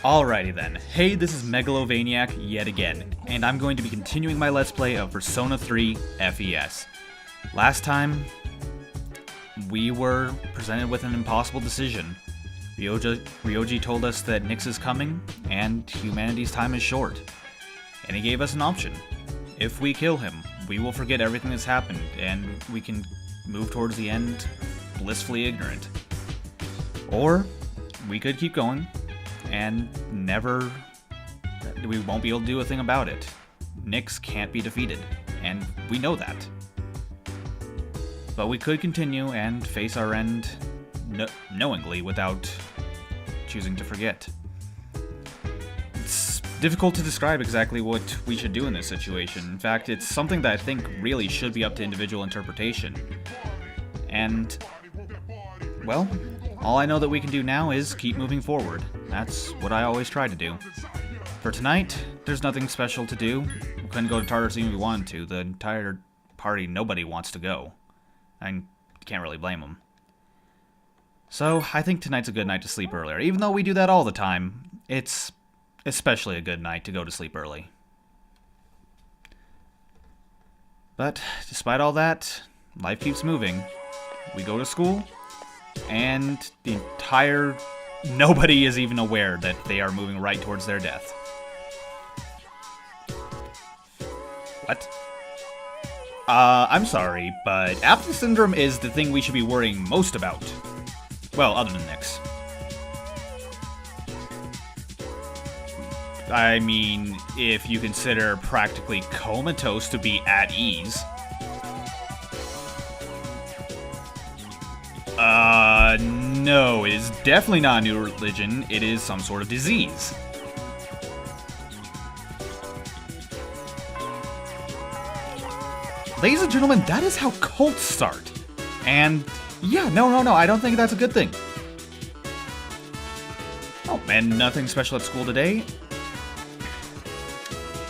Alrighty then, hey, this is Megalovaniac yet again, and I'm going to be continuing my Let's Play of Persona 3 FES. Last time, we were presented with an impossible decision. Ryoji told us that Nyx is coming, and humanity's time is short. And he gave us an option. If we kill him, we will forget everything that's happened, and we can move towards the end blissfully ignorant. Or, we could keep going, and we won't be able to do a thing about it. Nyx can't be defeated, and we know that. But we could continue and face our end knowingly without choosing to forget. It's difficult to describe exactly what we should do in this situation. In fact, it's something that I think really should be up to individual interpretation. And, well, all I know that we can do now is keep moving forward. That's what I always try to do. For tonight, there's nothing special to do. We couldn't go to Tartarus even if we wanted to. The entire party, nobody wants to go. I can't really blame them. So, I think tonight's a good night to sleep earlier. Even though we do that all the time, it's especially a good night to go to sleep early. But, despite all that, life keeps moving. We go to school, and the entire... nobody is even aware that they are moving right towards their death. What? I'm sorry, but Apathy Syndrome is the thing we should be worrying most about. Well, other than Nyx. I mean, if you consider practically comatose to be at ease. No, it is definitely not a new religion. It is some sort of disease. Ladies and gentlemen, that is how cults start. And, yeah, no, I don't think that's a good thing. Oh, and nothing special at school today.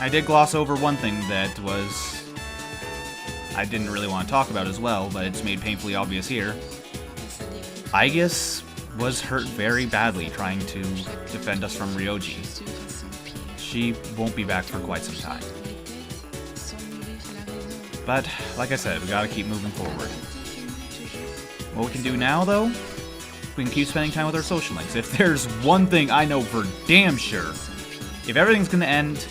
I did gloss over one thing that I didn't really want to talk about as well, but it's made painfully obvious here. Aegis was hurt very badly trying to defend us from Ryoji. She won't be back for quite some time. But, like I said, we gotta keep moving forward. What we can do now, though, we can keep spending time with our social links. If there's one thing I know for damn sure, if everything's gonna end,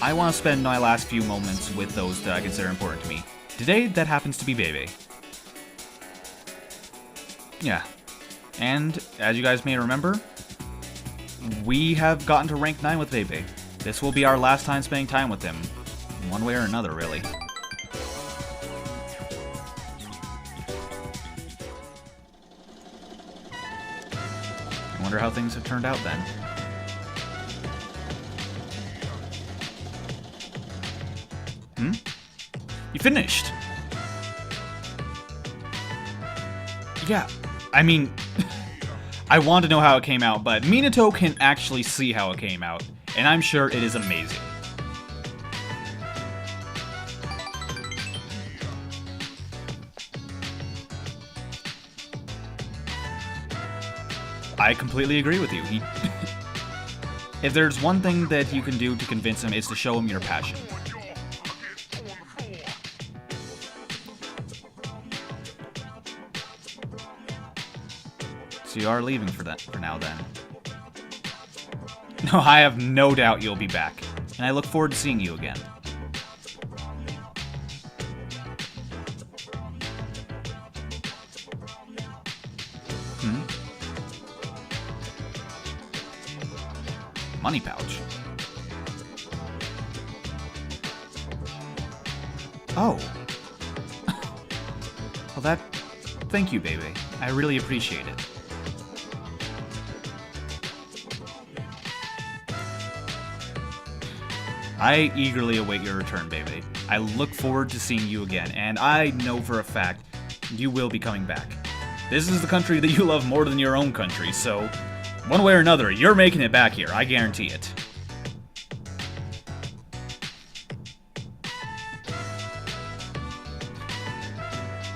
I want to spend my last few moments with those that I consider important to me. Today, that happens to be Bebe. Yeah. And, as you guys may remember, we have gotten to rank 9 with Bebe. This will be our last time spending time with him. One way or another, really. I wonder how things have turned out then. You finished? Yeah, I mean, I want to know how it came out, but Minato can actually see how it came out, and I'm sure it is amazing. I completely agree with you. If there's one thing that you can do to convince him, is to show him your passion. So you are leaving for now, then. No, I have no doubt you'll be back, and I look forward to seeing you again. Money pouch. Oh. Well, thank you, baby. I really appreciate it. I eagerly await your return, baby. I look forward to seeing you again, and I know for a fact you will be coming back. This is the country that you love more than your own country, so one way or another, you're making it back here. I guarantee it.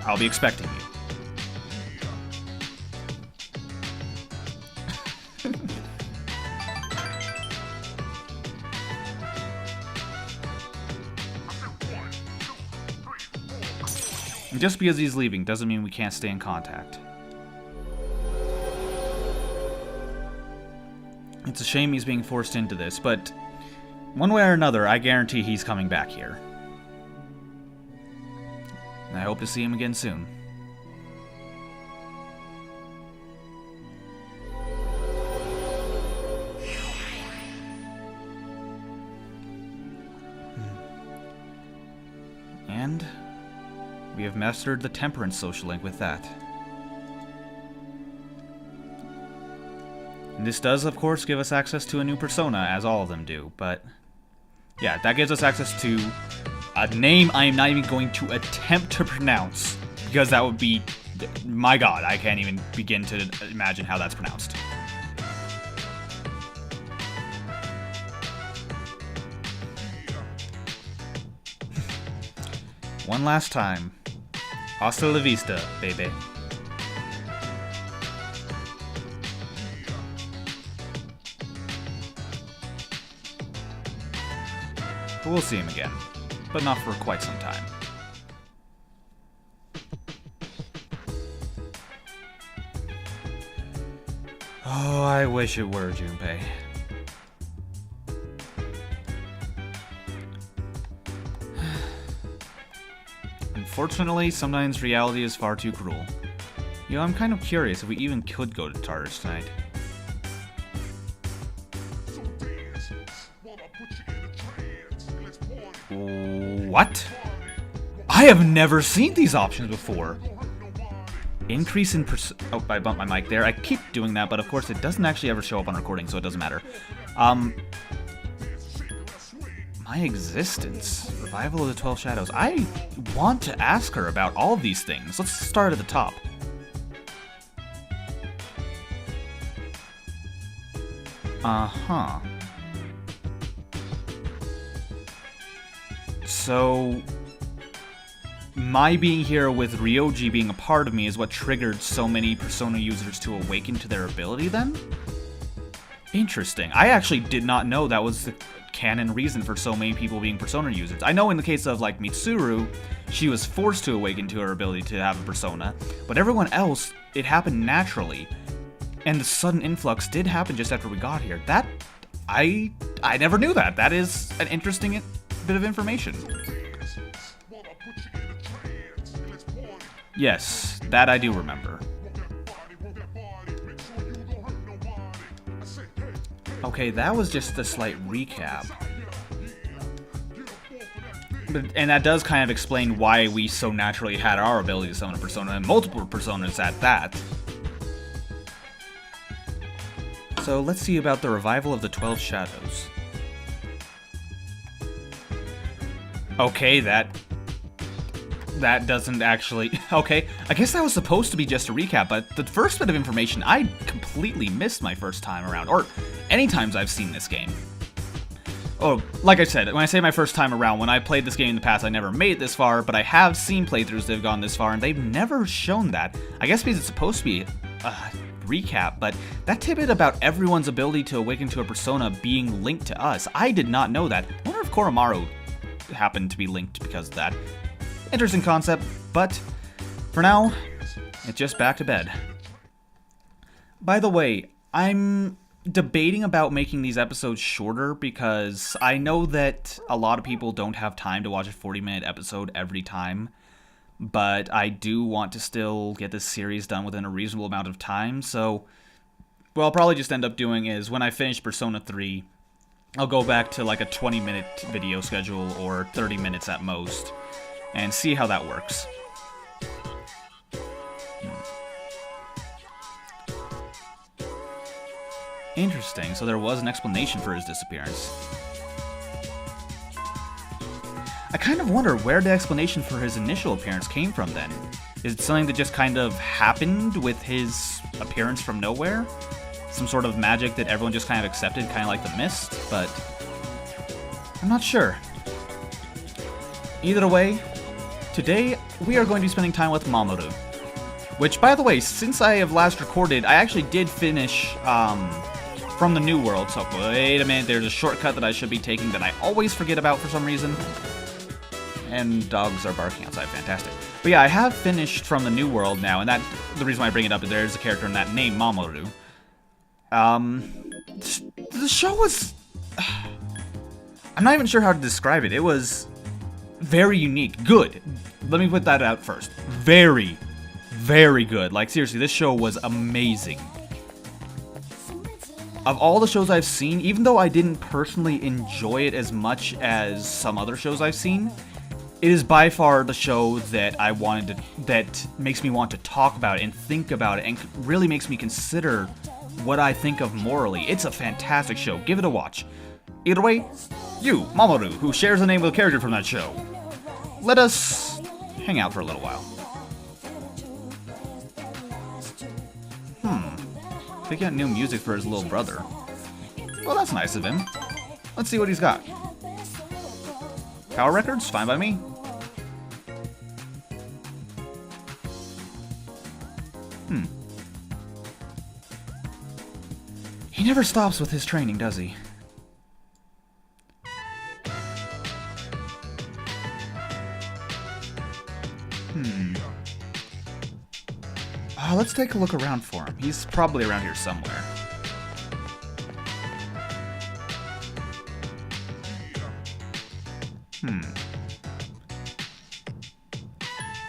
I'll be expecting you. And just because he's leaving doesn't mean we can't stay in contact. It's a shame he's being forced into this, but one way or another, I guarantee he's coming back here. And I hope to see him again soon. And we have mastered the Temperance social link with that. And this does, of course, give us access to a new persona, as all of them do, but yeah, that gives us access to a name I am not even going to attempt to pronounce, because that would be, my god, I can't even begin to imagine how that's pronounced. One last time. Hasta la vista, baby. But we'll see him again, but not for quite some time. Oh, I wish it were Junpei. Unfortunately, sometimes reality is far too cruel. You know, I'm kind of curious if we even could go to Tartarus tonight. What? I have never seen these options before. Increase in oh, I bumped my mic there. I keep doing that, but of course it doesn't actually ever show up on recording, so it doesn't matter. My existence. Revival of the 12 Shadows. I want to ask her about all of these things. Let's start at the top. Uh-huh. So, my being here with Ryoji being a part of me is what triggered so many Persona users to awaken to their ability then? Interesting. I actually did not know that was the canon reason for so many people being Persona users. I know in the case of, like, Mitsuru, she was forced to awaken to her ability to have a Persona, but everyone else, it happened naturally. And the sudden influx did happen just after we got here. That, I never knew that. That is an interesting bit of information. Yes, that I do remember. Okay, that was just a slight recap. And that does kind of explain why we so naturally had our ability to summon a persona, and multiple personas at that. So let's see about the revival of the 12 Shadows. Okay, that doesn't actually... Okay, I guess that was supposed to be just a recap, but the first bit of information I completely missed my first time around, or any times I've seen this game. Oh, like I said, when I say my first time around, when I played this game in the past, I never made it this far, but I have seen playthroughs that have gone this far, and they've never shown that. I guess because it's supposed to be a recap, but that tidbit about everyone's ability to awaken to a persona being linked to us, I did not know that. I wonder if Koromaru happened to be linked because of that. Interesting concept, but for now, it's just back to bed. By the way, I'm debating about making these episodes shorter because I know that a lot of people don't have time to watch a 40-minute episode every time, but I do want to still get this series done within a reasonable amount of time, so what I'll probably just end up doing is when I finish Persona 3, I'll go back to like a 20-minute video schedule or 30 minutes at most, and see how that works. Interesting, so there was an explanation for his disappearance. I kind of wonder where the explanation for his initial appearance came from then. Is it something that just kind of happened with his appearance from nowhere? Some sort of magic that everyone just kind of accepted, kind of like the mist, but I'm not sure. Either way, today we are going to be spending time with Mamoru. Which, by the way, since I have last recorded, I actually did finish from the New World, so wait a minute, there's a shortcut that I should be taking that I always forget about for some reason. And dogs are barking outside, fantastic. But yeah, I have finished from the New World now, and the reason why I bring it up is there's a character in that named Mamoru. The show was... I'm not even sure how to describe it. It was very unique. Good. Let me put that out first. Very, very good. Like, seriously, this show was amazing. Of all the shows I've seen, even though I didn't personally enjoy it as much as some other shows I've seen, it is by far the show that that makes me want to talk about it and think about it and really makes me consider what I think of morally. It's a fantastic show. Give it a watch. Either way, you, Mamoru, who shares the name of the character from that show, let us hang out for a little while. Picking out new music for his little brother. Well, that's nice of him. Let's see what he's got. Power records? Fine by me. He never stops with his training, does he? Let's take a look around for him. He's probably around here somewhere.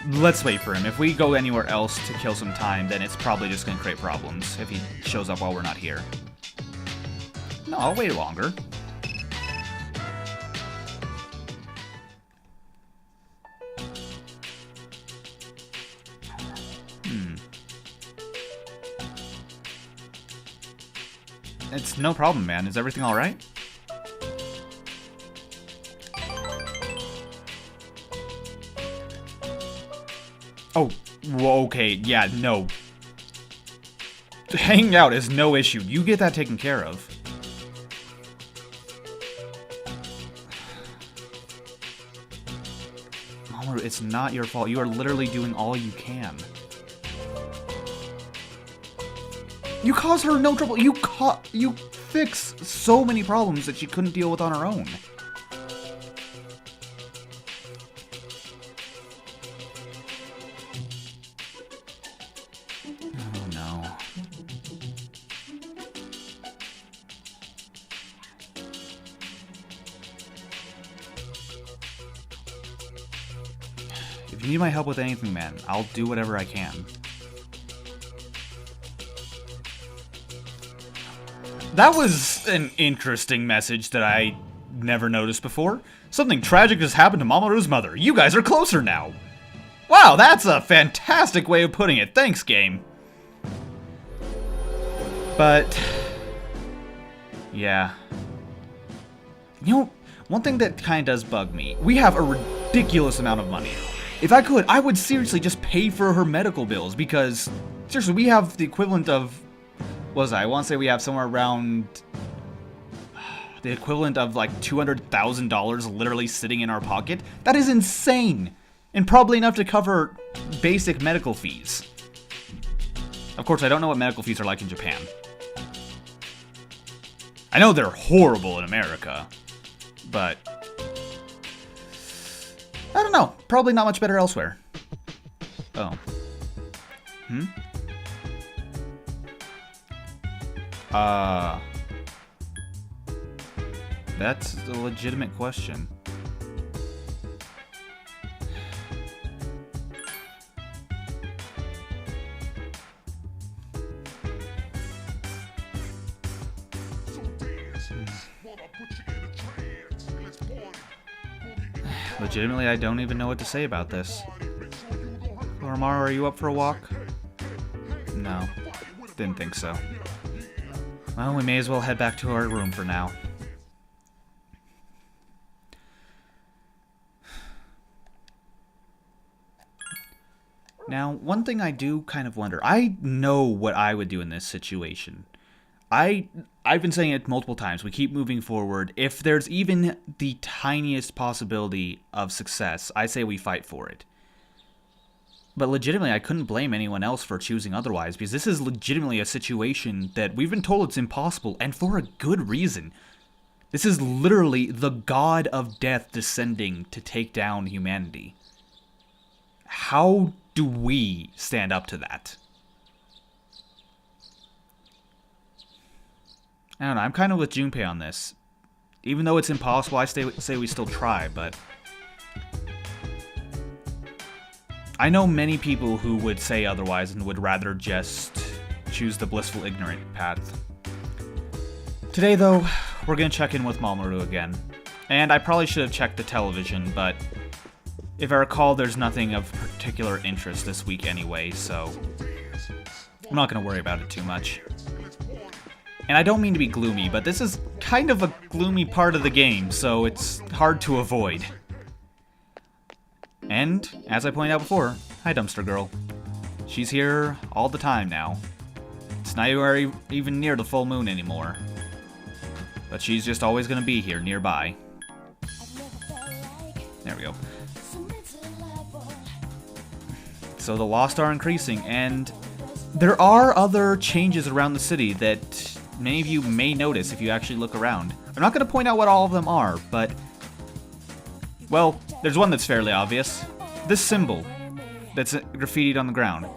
Let's wait for him. If we go anywhere else to kill some time, then it's probably just going to create problems if he shows up while we're not here. No, I'll wait longer. It's no problem, man. Is everything alright? Oh, well, okay, yeah, no. Hanging out is no issue. You get that taken care of. Mamoru, it's not your fault. You are literally doing all you can. You cause her no trouble. You fix so many problems that she couldn't deal with on her own. Oh no. If you need my help with anything, man, I'll do whatever I can. That was an interesting message that I never noticed before. Something tragic has happened to Mamoru's mother. You guys are closer now. Wow, that's a fantastic way of putting it. Thanks, game. But, yeah. You know, one thing that kind of does bug me. We have a ridiculous amount of money. If I could, I would seriously just pay for her medical bills because, seriously, we have the equivalent of... I want to say we have somewhere around the equivalent of like $200,000 literally sitting in our pocket. That is insane, and probably enough to cover basic medical fees. Of course, I don't know what medical fees are like in Japan. I know they're horrible in America, but I don't know. Probably not much better elsewhere. Oh. That's a legitimate question. Legitimately, I don't even know what to say about this. Oromaru, are you up for a walk? No, didn't think so. Well, we may as well head back to our room for now. Now, one thing I do kind of wonder. I know what I would do in this situation. I've been saying it multiple times. We keep moving forward. If there's even the tiniest possibility of success, I say we fight for it. But legitimately, I couldn't blame anyone else for choosing otherwise, because this is legitimately a situation that we've been told it's impossible, and for a good reason. This is literally the god of death descending to take down humanity. How do we stand up to that? I don't know, I'm kind of with Junpei on this. Even though it's impossible, I say we still try, but... I know many people who would say otherwise and would rather just choose the blissful ignorant path. Today, though, we're gonna check in with Mamoru again. And I probably should have checked the television, but if I recall, there's nothing of particular interest this week anyway, so I'm not gonna worry about it too much. And I don't mean to be gloomy, but this is kind of a gloomy part of the game, so it's hard to avoid. And, as I pointed out before, hi Dumpster Girl. She's here all the time now. It's not even near the full moon anymore. But she's just always gonna be here, nearby. There we go. So the lost are increasing, and there are other changes around the city that many of you may notice if you actually look around. I'm not going to point out what all of them are, but... well, there's one that's fairly obvious. This symbol that's graffitied on the ground.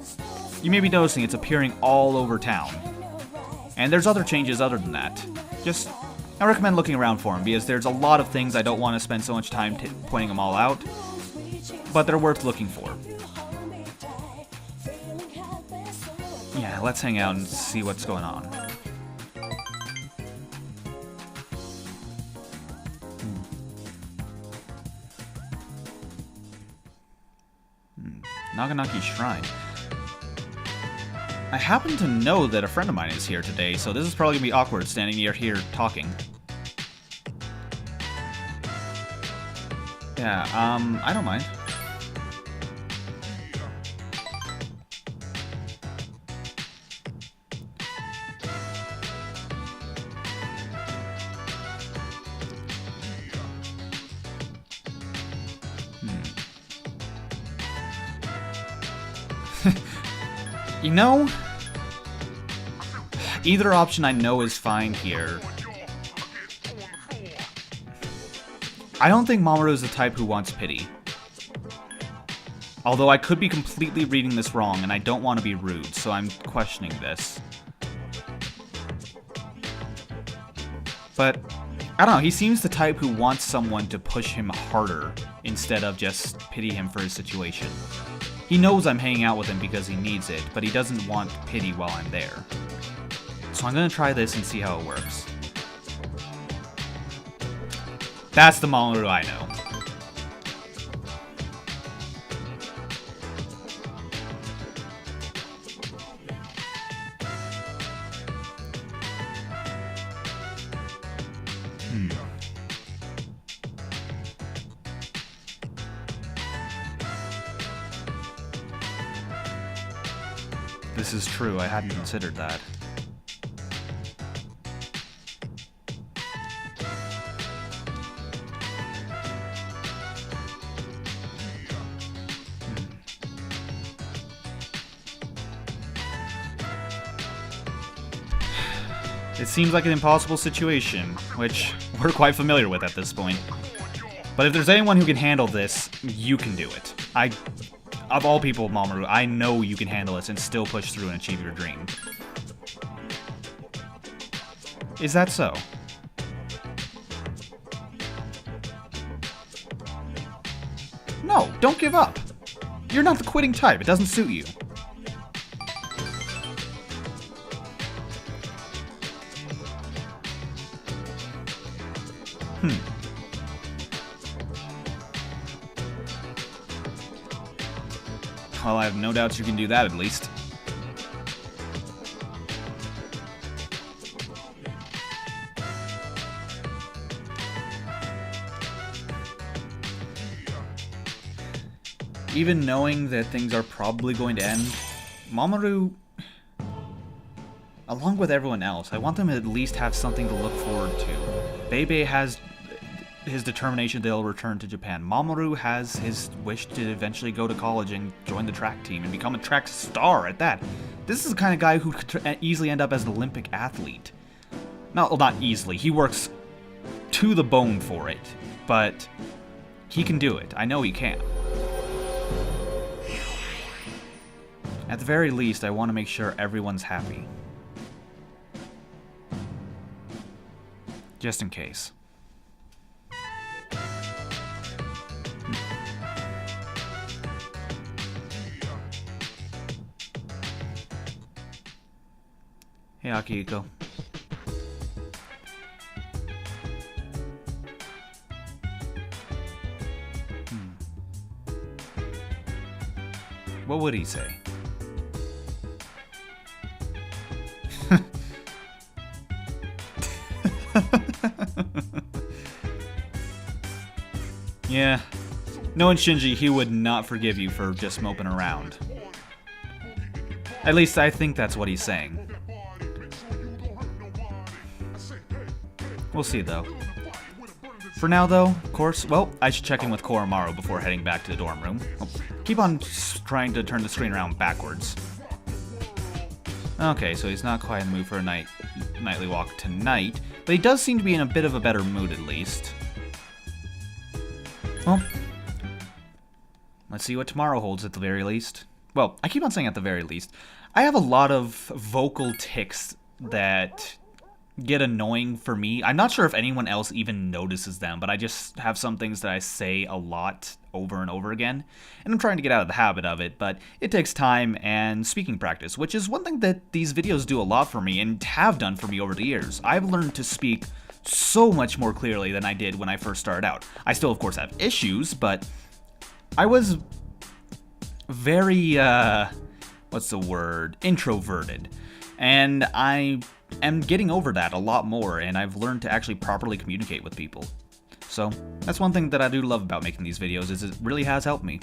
You may be noticing it's appearing all over town. And there's other changes other than that. Just, I recommend looking around for them, because there's a lot of things I don't want to spend so much time pointing them all out. But they're worth looking for. Yeah, let's hang out and see what's going on. Naganaki Shrine. I happen to know that a friend of mine is here today, so this is probably gonna be awkward standing near here talking. Yeah, I don't mind. You know, either option I know is fine here. I don't think Mamoru is the type who wants pity. Although I could be completely reading this wrong, and I don't want to be rude, so I'm questioning this. But, I don't know, he seems the type who wants someone to push him harder instead of just pity him for his situation. He knows I'm hanging out with him because he needs it, but he doesn't want pity while I'm there. So I'm gonna try this and see how it works. That's the Mamoru I know. This is true, I hadn't considered that. It seems like an impossible situation, which we're quite familiar with at this point. But if there's anyone who can handle this, you can do it. Of all people, Mamoru, I know you can handle this and still push through and achieve your dream. Is that so? No, don't give up. You're not the quitting type, it doesn't suit you. Well, I have no doubts you can do that, at least. Even knowing that things are probably going to end, Mamoru, along with everyone else, I want them to at least have something to look forward to. Bebe has his determination they'll return to Japan. Mamoru has his wish to eventually go to college and join the track team and become a track star at that. This is the kind of guy who could easily end up as an Olympic athlete. No, well, not easily. He works to the bone for it, but he can do it. I know he can. At the very least, I want to make sure everyone's happy. Just in case. Hey, Akihiko. What would he say? Yeah. Knowing Shinji, he would not forgive you for just moping around. At least I think that's what he's saying. We'll see, though. For now, though, of course, well, I should check in with Koromaru before heading back to the dorm room. Oh, keep on trying to turn the screen around backwards. Okay, so he's not quite in the mood for a nightly walk tonight, but he does seem to be in a bit of a better mood, at least. Well, let's see what tomorrow holds at the very least. Well, I keep on saying at the very least. I have a lot of vocal tics that get annoying for me. I'm not sure if anyone else even notices them, but I just have some things that I say a lot over and over again, and I'm trying to get out of the habit of it, but it takes time and speaking practice, which is one thing that these videos do a lot for me and have done for me over the years. I've learned to speak so much more clearly than I did when I first started out. I still, of course, have issues, but I was very, what's the word? Introverted. And I am getting over that a lot more, and I've learned to actually properly communicate with people. So, that's one thing that I do love about making these videos, is it really has helped me.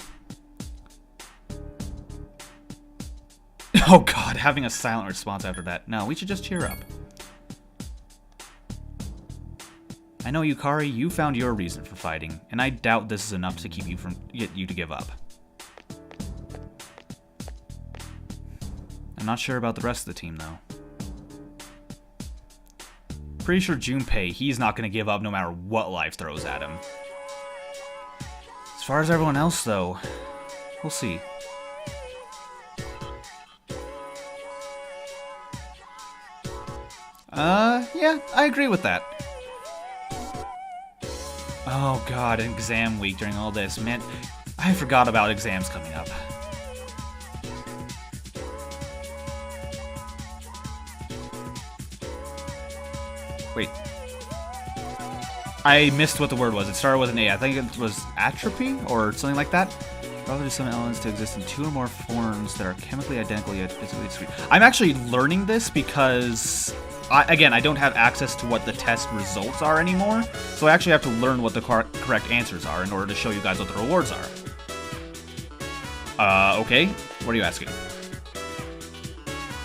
Oh god, having a silent response after that. No, we should just cheer up. I know, Yukari, you found your reason for fighting, and I doubt this is enough to get you to give up. I'm not sure about the rest of the team, though. Pretty sure Junpei, he's not going to give up no matter what life throws at him. As far as everyone else, though, we'll see. Yeah, I agree with that. Oh god, exam week during all this. Man, I forgot about exams coming up. Wait. I missed what the word was. It started with an A. I think it was atrophy or something like that. Probably some elements to exist in two or more forms that are chemically identical yet physically discrete. I'm actually learning this because, again, I don't have access to what the test results are anymore, so I actually have to learn what the correct answers are in order to show you guys what the rewards are. Okay. What are you asking?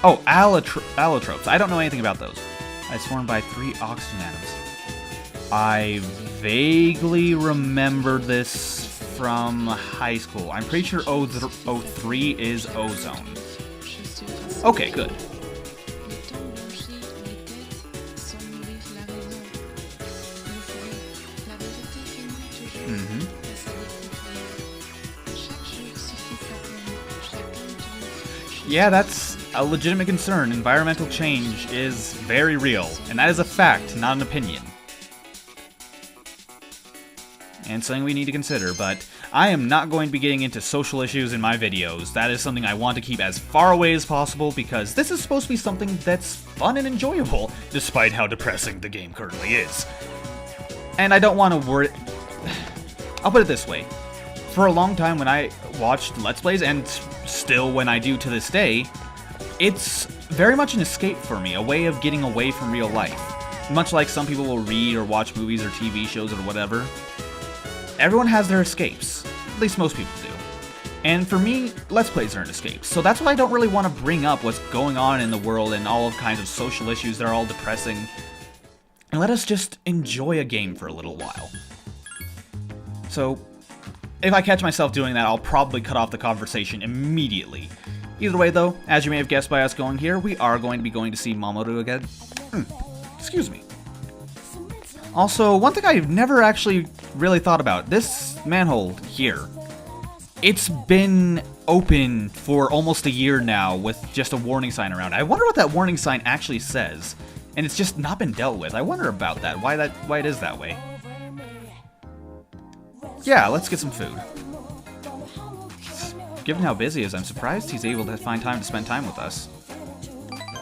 Oh, allotropes. I don't know anything about those. It's formed by 3 oxygen atoms. I vaguely remember this from high school. I'm pretty sure O3 is ozone. Okay, good. Yeah, that's a legitimate concern. Environmental change is very real, and that is a fact, not an opinion. And something we need to consider, but I am not going to be getting into social issues in my videos. That is something I want to keep as far away as possible, because this is supposed to be something that's fun and enjoyable, despite how depressing the game currently is. And I don't want to worry... I'll put it this way. For a long time when I watched Let's Plays, and still when I do to this day, it's very much an escape for me, a way of getting away from real life. Much like some people will read or watch movies or TV shows or whatever. Everyone has their escapes. At least most people do. And for me, Let's Plays are an escape. So that's why I don't really want to bring up what's going on in the world and all of kinds of social issues that are all depressing. And let us just enjoy a game for a little while. So, if I catch myself doing that, I'll probably cut off the conversation immediately. Either way, though, as you may have guessed by us going here, we are going to be going to see Mamoru again. Excuse me. Also, one thing I've never actually really thought about, this manhole here. It's been open for almost a year now with just a warning sign around. I wonder what that warning sign actually says. And it's just not been dealt with. I wonder about that. Why it is that way. Yeah, let's get some food. Given how busy he is, I'm surprised he's able to find time to spend time with us.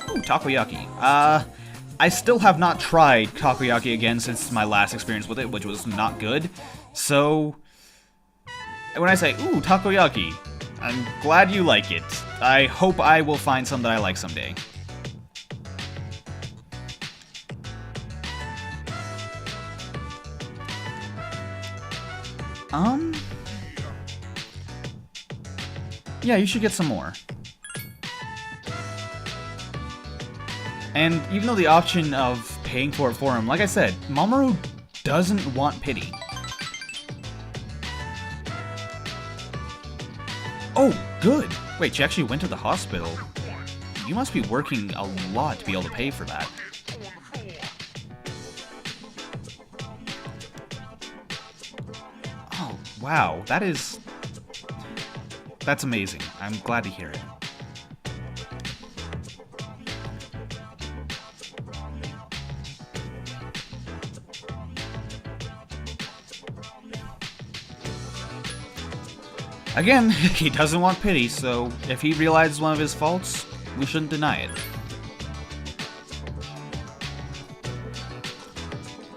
Ooh, takoyaki. I still have not tried takoyaki again since my last experience with it, which was not good. So, when I say, ooh, takoyaki, I'm glad you like it. I hope I will find some that I like someday. Yeah, you should get some more. And even though the option of paying for it for him, like I said, Mamoru doesn't want pity. Oh, good! Wait, she actually went to the hospital. You must be working a lot to be able to pay for that. Oh, wow, that's amazing. I'm glad to hear it. Again, he doesn't want pity, so if he realizes one of his faults, we shouldn't deny it.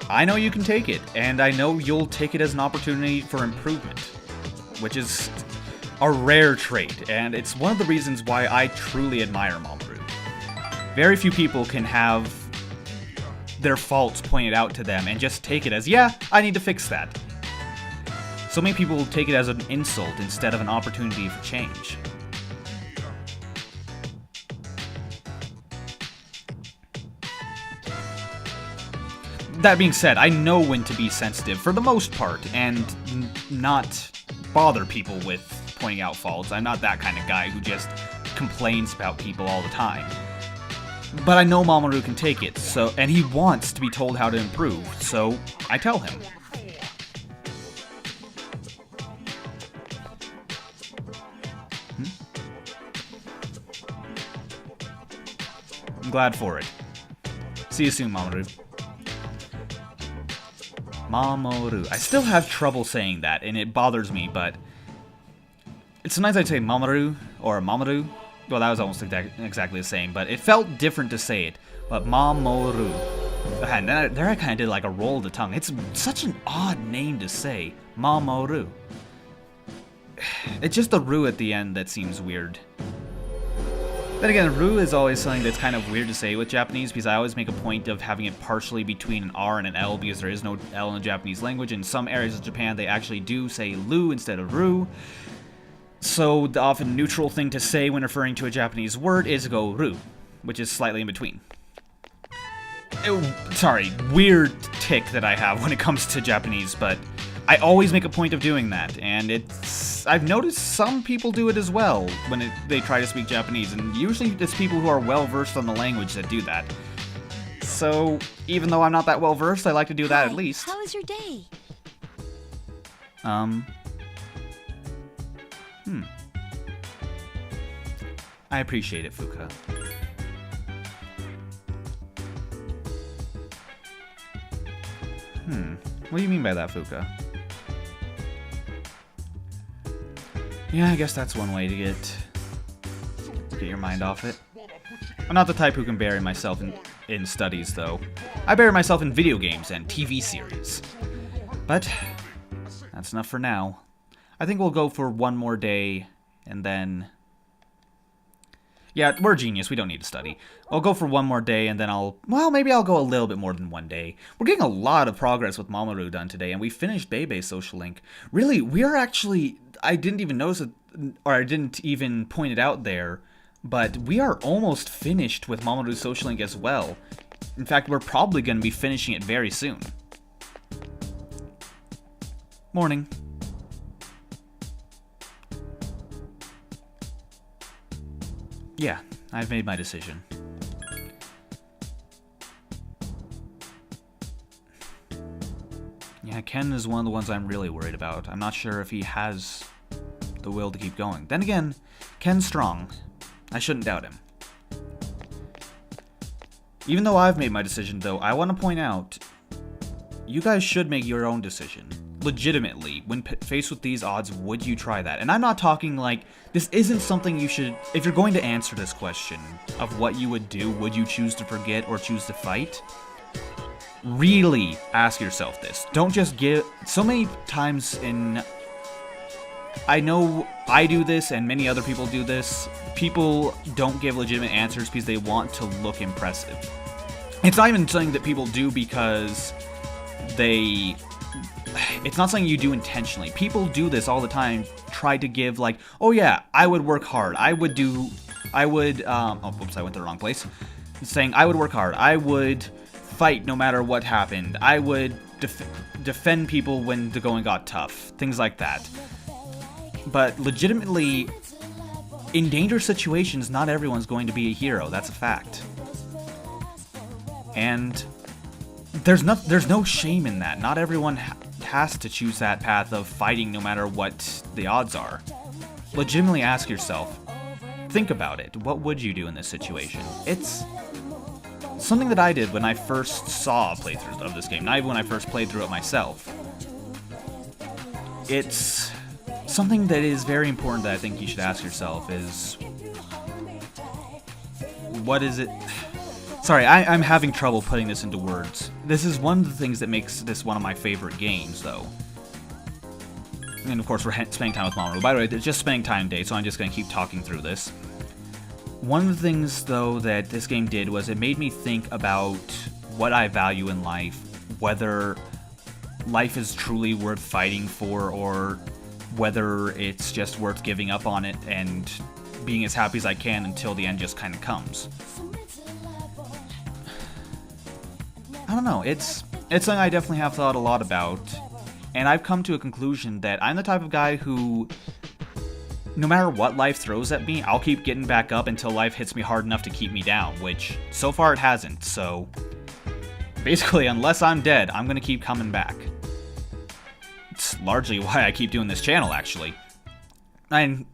I know you can take it, and I know you'll take it as an opportunity for improvement, which is a rare trait, and it's one of the reasons why I truly admire Mamoru. Very few people can have their faults pointed out to them and just take it as, yeah, I need to fix that. So many people will take it as an insult instead of an opportunity for change. That being said, I know when to be sensitive for the most part and not bother people with pointing out faults. I'm not that kind of guy who just complains about people all the time. But I know Mamoru can take it, and he wants to be told how to improve, so I tell him. I'm glad for it. See you soon, Mamoru. Mamoru. I still have trouble saying that, and it bothers me, but sometimes I'd say Mamoru or Mamoru. Well, that was almost exactly the same, but it felt different to say it. But Mamoru. And there I kind of did like a roll of the tongue. It's such an odd name to say. Mamoru. It's just the ru at the end that seems weird. Then again, ru is always something that's kind of weird to say with Japanese because I always make a point of having it partially between an R and an L because there is no L in the Japanese language. In some areas of Japan, they actually do say lu instead of ru. So the often neutral thing to say when referring to a Japanese word is go ru, which is slightly in between. Sorry, weird tick that I have when it comes to Japanese, but I always make a point of doing that, and I've noticed some people do it as well when they try to speak Japanese, and usually it's people who are well-versed on the language that do that. So, even though I'm not that well-versed, I like to do that at least. How was your day? I appreciate it, Fuka. What do you mean by that, Fuka? Yeah, I guess that's one way to get your mind off it. I'm not the type who can bury myself in studies, though. I bury myself in video games and TV series. But that's enough for now. I think we'll go for one more day, and then... Yeah, we're genius. We don't need to study. I'll go for one more day, and then maybe I'll go a little bit more than one day. We're getting a lot of progress with Mamoru done today, and we finished Bebe's social link. Really, we are actually... I didn't even notice it, or I didn't even point it out there, but we are almost finished with Mamoru's social link as well. In fact, we're probably going to be finishing it very soon. Morning. Yeah, I've made my decision. Yeah, Ken is one of the ones I'm really worried about. I'm not sure if he has the will to keep going. Then again, Ken's strong. I shouldn't doubt him. Even though I've made my decision, though, I want to point out, you guys should make your own decision. Legitimately, when faced with these odds, would you try that? And I'm not talking like, this isn't something you should, if you're going to answer this question of what you would do, would you choose to forget or choose to fight? Really ask yourself this. Don't just give, so many times I know I do this and many other people do this, people don't give legitimate answers because they want to look impressive. It's not even something that people do because it's not something you do intentionally. People do this all the time, try to give like, oh yeah, I would work hard, oh whoops, I went to the wrong place. Saying, I would work hard, I would fight no matter what happened, I would defend people when the going got tough, things like that. But legitimately, in dangerous situations, not everyone's going to be a hero, that's a fact. And there's no shame in that. Not everyone has to choose that path of fighting no matter what the odds are. Legitimately ask yourself, think about it. What would you do in this situation? It's something that I did when I first saw playthroughs of this game, not even when I first played through it myself. It's something that is very important that I think you should ask yourself is, what is it? Sorry, I'm having trouble putting this into words. This is one of the things that makes this one of my favorite games, though. And of course, we're spending time with Mamoru. By the way, it's just spending time day, so I'm just going to keep talking through this. One of the things, though, that this game did was it made me think about what I value in life, whether life is truly worth fighting for, or whether it's just worth giving up on it and being as happy as I can until the end just kind of comes. I don't know, it's something I definitely have thought a lot about, and I've come to a conclusion that I'm the type of guy who, no matter what life throws at me, I'll keep getting back up until life hits me hard enough to keep me down, which so far it hasn't, so basically, unless I'm dead, I'm gonna keep coming back. It's largely why I keep doing this channel, actually. And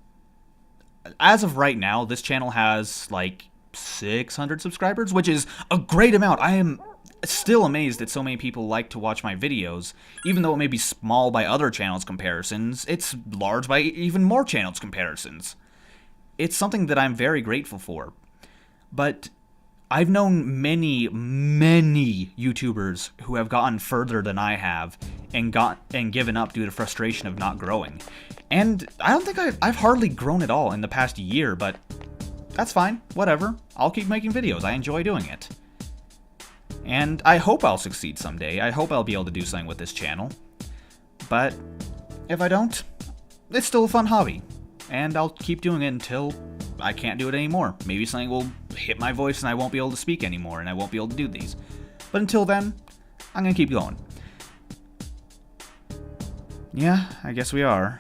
as of right now, this channel has like 600 subscribers, which is a great amount. I am still amazed that so many people like to watch my videos, even though it may be small by other channels' comparisons, it's large by even more channels' comparisons. It's something that I'm very grateful for. But I've known many YouTubers who have gotten further than I have and given up due to frustration of not growing. And I don't think I've hardly grown at all in the past year, but that's fine, whatever. I'll keep making videos, I enjoy doing it. And I hope I'll succeed someday. I hope I'll be able to do something with this channel. But if I don't, it's still a fun hobby. And I'll keep doing it until I can't do it anymore. Maybe something will hit my voice and I won't be able to speak anymore and I won't be able to do these. But until then, I'm gonna keep going. Yeah, I guess we are.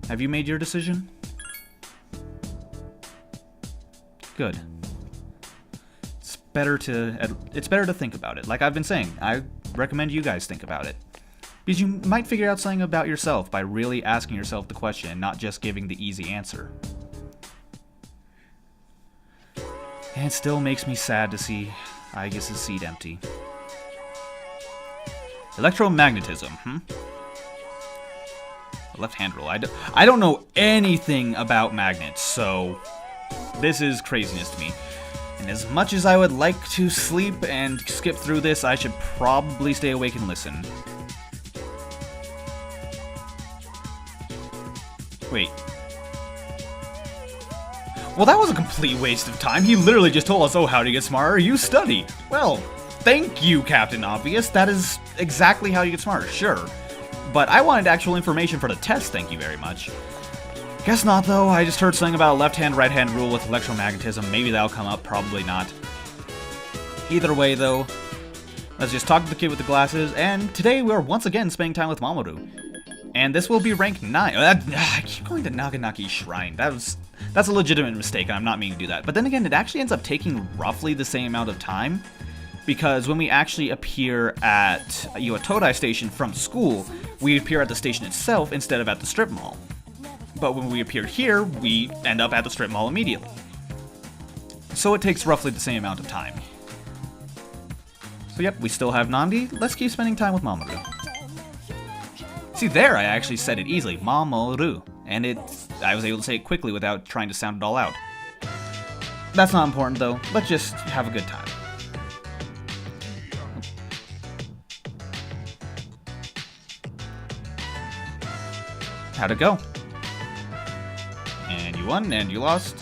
Have you made your decision? Good. It's better to think about it. Like I've been saying, I recommend you guys think about it. Because you might figure out something about yourself by really asking yourself the question and not just giving the easy answer. And it still makes me sad to see Aegis' seat empty. Electromagnetism, Left-hand rule. I don't know anything about magnets, so this is craziness to me. And as much as I would like to sleep and skip through this, I should probably stay awake and listen. Wait. Well, that was a complete waste of time. He literally just told us, oh, how to get smarter? You study. Well, thank you, Captain Obvious. That is exactly how you get smarter, sure. But I wanted actual information for the test, thank you very much. Guess not, though. I just heard something about a left-hand, right-hand rule with electromagnetism. Maybe that'll come up, probably not. Either way, though, let's just talk to the kid with the glasses, and today we're once again spending time with Mamoru. And this will be rank 9. I keep going to Naganaki Shrine. That's a legitimate mistake, and I'm not meaning to do that. But then again, it actually ends up taking roughly the same amount of time, because when we actually appear at Iwatodai Station from school, we appear at the station itself instead of at the strip mall. but when we appear here, we end up at the strip mall immediately. So it takes roughly the same amount of time. So yep, we still have Nandi. Let's keep spending time with Mamoru. See, there I actually said it easily, Mamoru, and I was able to say it quickly without trying to sound it all out. That's not important though, let's just have a good time. How'd it go? And you won, and you lost.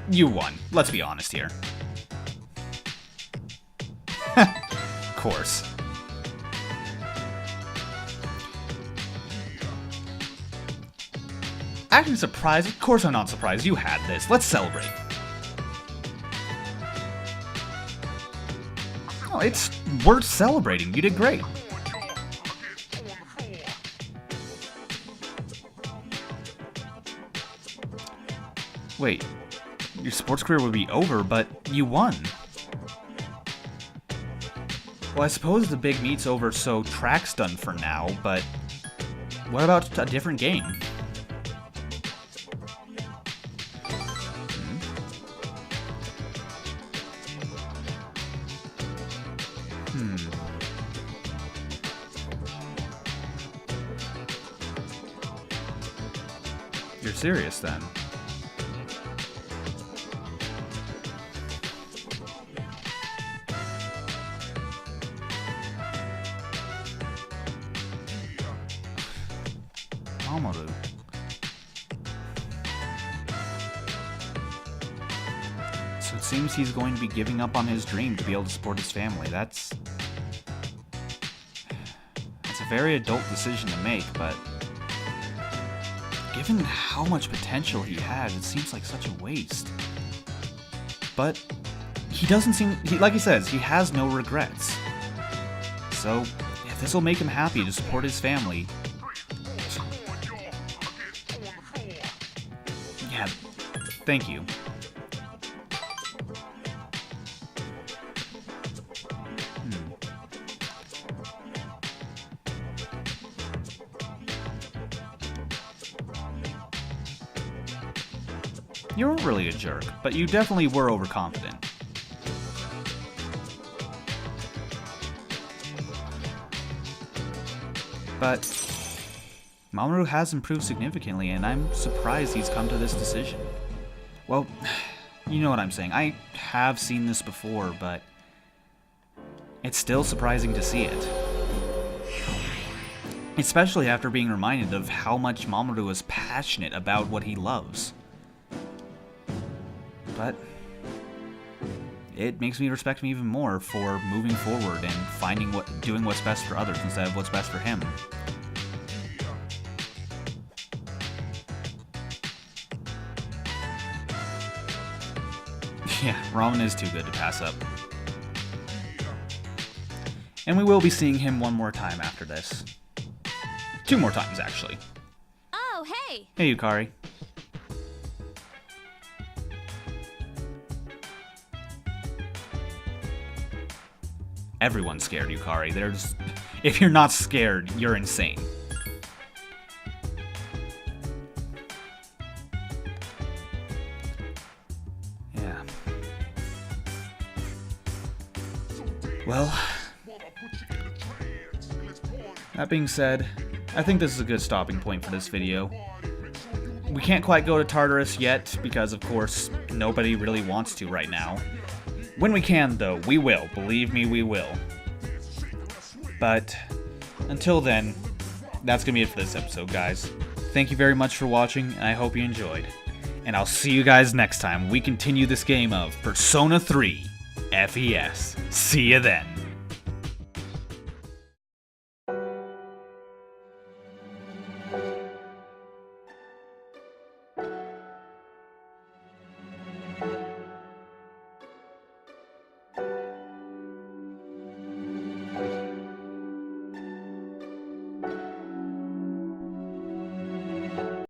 You won. Let's be honest here. Of course. Acting surprised? Of course I'm not surprised. You had this. Let's celebrate. Oh, it's worth celebrating. You did great. Wait, your sports career would be over, but you won. Well, I suppose the big meet's over, so track's done for now, but what about a different game? You're serious then? Mamoru. So it seems he's going to be giving up on his dream to be able to support his family. That's a very adult decision to make, but given how much potential he has, it seems like such a waste. But he doesn't seem, like he says, he has no regrets. So if this will make him happy to support his family, yeah, thank you. You weren't really a jerk, but you definitely were overconfident. But Mamoru has improved significantly, and I'm surprised he's come to this decision. Well, you know what I'm saying. I have seen this before, but it's still surprising to see it. Especially after being reminded of how much Mamoru is passionate about what he loves. But it makes me respect him even more for moving forward and doing what's best for others instead of what's best for him. Yeah, ramen is too good to pass up. And we will be seeing him one more time after this. 2 more times, actually. Oh, hey! Hey, Yukari. Everyone's scared, Yukari. If you're not scared, you're insane. Yeah. Well, that being said, I think this is a good stopping point for this video. We can't quite go to Tartarus yet, because of course, nobody really wants to right now. When we can, though, we will. Believe me, we will. But until then, that's going to be it for this episode, guys. Thank you very much for watching, and I hope you enjoyed. And I'll see you guys next time when we continue this game of Persona 3 FES. See you then.